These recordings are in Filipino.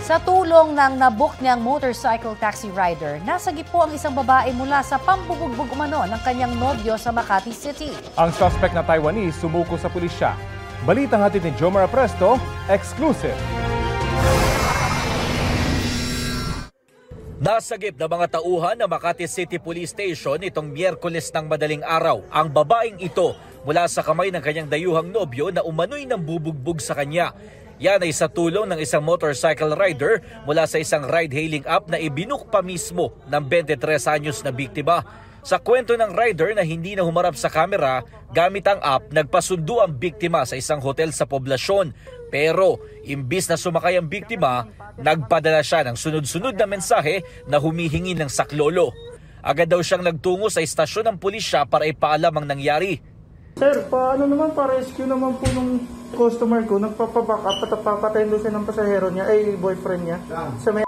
Sa tulong ng nabook niyang motorcycle taxi rider, nasagip po ang isang babae mula sa pambubugbog umano ng kanyang nobyo sa Makati City. Ang suspect na Taiwanese sumuko sa pulisya. Balitang hatid ni Jomar Presto, exclusive. Nasagip na mga tauhan ng Makati City Police Station itong Miyerkules ng madaling araw. Ang babaeng ito mula sa kamay ng kanyang dayuhang nobyo na umano'y nambubugbog sa kanya. Yan ay sa tulong ng isang motorcycle rider mula sa isang ride-hailing app na ibinuk pa mismo ng 23 anyos na biktima. Sa kwento ng rider na hindi na humarap sa kamera, gamit ang app, nagpasundo ang biktima sa isang hotel sa poblasyon. Pero imbis na sumakay ang biktima, nagpadala siya ng sunod-sunod na mensahe na humihingi ng saklolo. Agad daw siyang nagtungo sa istasyon ng pulisya para ipaalam ang nangyari. Sir, paano naman, pa-rescue naman po nung customer ko, nagpapaback up at papatayin doon siya ng pasahero niya, ay boyfriend niya, sa may...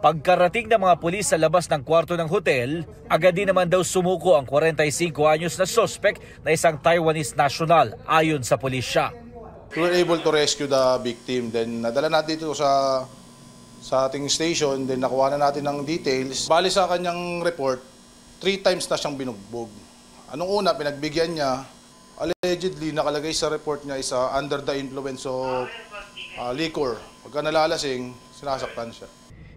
Pagkarating ng mga pulis sa labas ng kwarto ng hotel, agad din naman daw sumuko ang 45 anyos na suspect na isang Taiwanese national ayon sa pulisya. We were able to rescue the victim, then nadala natin dito sa ating station, then nakuha na natin ng details. Bali sa kanyang report, 3 times na siyang binugbog. Anong una, pinagbigyan niya, allegedly nakalagay sa report niya is under the influence of liquor. Pagka nalalasing, sinasaktan siya.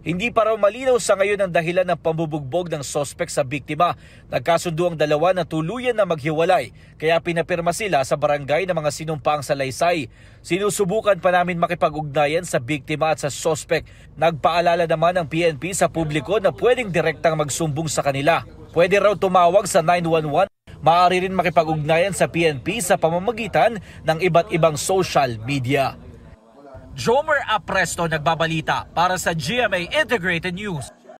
Hindi pa raw malinaw sa ngayon ang dahilan ng pambubugbog ng suspect sa biktima. Nagkasundo ang dalawa na tuluyan na maghiwalay, kaya pinapirma sila sa barangay ng mga sinumpaang salaysay. Sinusubukan pa namin makipag-ugnayan sa biktima at sa suspect. Nagpaalala naman ang PNP sa publiko na pwedeng direktang magsumbong sa kanila. Pwede raw tumawag sa 911. Maaari rin makipag-ugnayan sa PNP sa pamamagitan ng iba't ibang social media. Jomar Presto nagbabalita para sa GMA Integrated News.